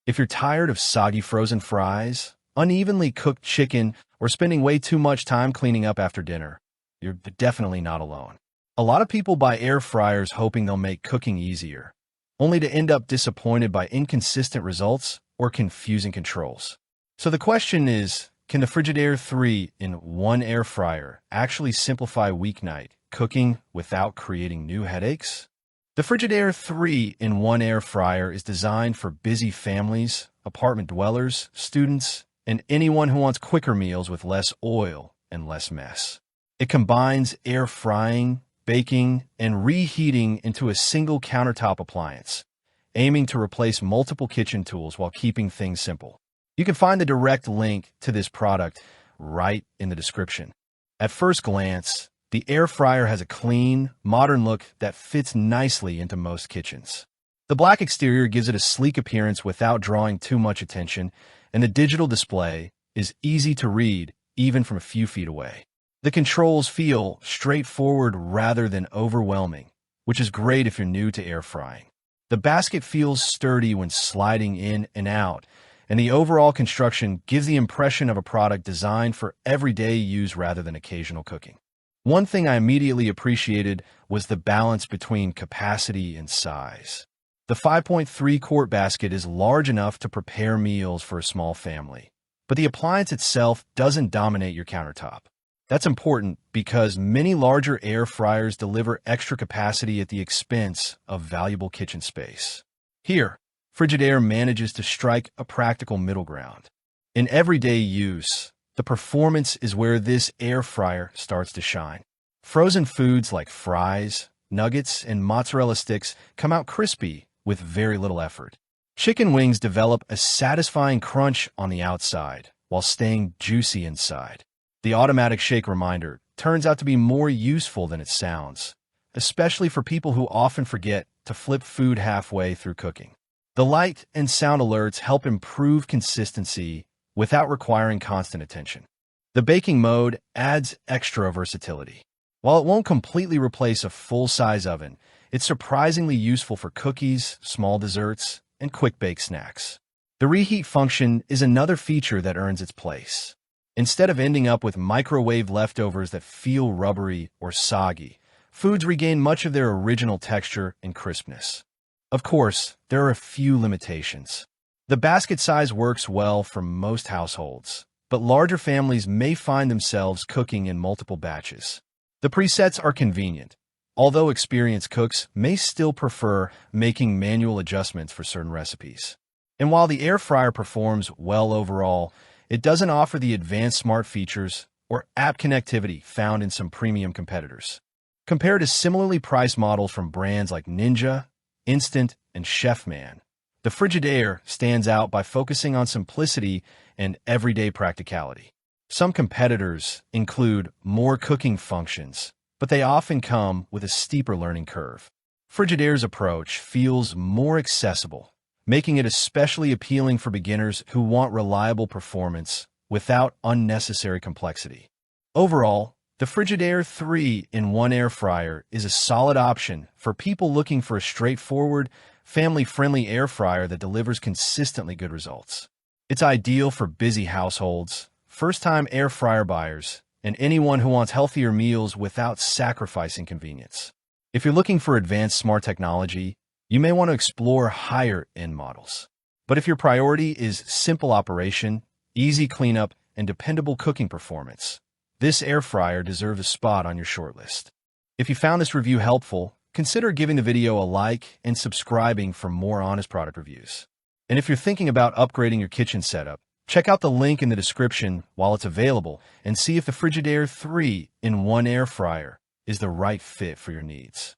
If you're tired of soggy frozen fries, unevenly cooked chicken, or spending way too much time cleaning up after dinner, you're definitely not alone. A lot of people buy air fryers hoping they'll make cooking easier, only to end up disappointed by inconsistent results or confusing controls. So the question is, can the Frigidaire 3-in-1 air fryer actually simplify weeknight cooking without creating new headaches? The Frigidaire 3-in-1 air fryer is designed for busy families, apartment dwellers, students, and anyone who wants quicker meals with less oil and less mess. It combines air frying, baking, and reheating into a single countertop appliance, aiming to replace multiple kitchen tools while keeping things simple. You can find the direct link to this product right in the description. At first glance, the air fryer has a clean, modern look that fits nicely into most kitchens. The black exterior gives it a sleek appearance without drawing too much attention, and the digital display is easy to read even from a few feet away. The controls feel straightforward rather than overwhelming, which is great if you're new to air frying. The basket feels sturdy when sliding in and out, and the overall construction gives the impression of a product designed for everyday use rather than occasional cooking. One thing I immediately appreciated was the balance between capacity and size. The 5.3-quart basket is large enough to prepare meals for a small family, but the appliance itself doesn't dominate your countertop. That's important because many larger air fryers deliver extra capacity at the expense of valuable kitchen space. Here, Frigidaire manages to strike a practical middle ground. In everyday use, the performance is where this air fryer starts to shine. Frozen foods like fries, nuggets, and mozzarella sticks come out crispy with very little effort. Chicken wings develop a satisfying crunch on the outside while staying juicy inside. The automatic shake reminder turns out to be more useful than it sounds, especially for people who often forget to flip food halfway through cooking. The light and sound alerts help improve consistency without requiring constant attention. The baking mode adds extra versatility. While it won't completely replace a full-size oven, it's surprisingly useful for cookies, small desserts, and quick-bake snacks. The reheat function is another feature that earns its place. Instead of ending up with microwave leftovers that feel rubbery or soggy, foods regain much of their original texture and crispness. Of course, there are a few limitations. The basket size works well for most households, but larger families may find themselves cooking in multiple batches. The presets are convenient, although experienced cooks may still prefer making manual adjustments for certain recipes. And while the air fryer performs well overall, it doesn't offer the advanced smart features or app connectivity found in some premium competitors. Compared to similarly priced models from brands like Ninja, Instant, and Chefman, the Frigidaire stands out by focusing on simplicity and everyday practicality. Some competitors include more cooking functions, but they often come with a steeper learning curve. Frigidaire's approach feels more accessible, making it especially appealing for beginners who want reliable performance without unnecessary complexity. Overall, the Frigidaire 3-in-1 air fryer is a solid option for people looking for a straightforward, family-friendly air fryer that delivers consistently good results. It's ideal for busy households, first-time air fryer buyers, and anyone who wants healthier meals without sacrificing convenience. If you're looking for advanced smart technology, you may want to explore higher-end models. But if your priority is simple operation, easy cleanup, and dependable cooking performance, this air fryer deserves a spot on your shortlist. If you found this review helpful, consider giving the video a like and subscribing for more honest product reviews. And if you're thinking about upgrading your kitchen setup, check out the link in the description while it's available and see if the Frigidaire 3-in-1 air fryer is the right fit for your needs.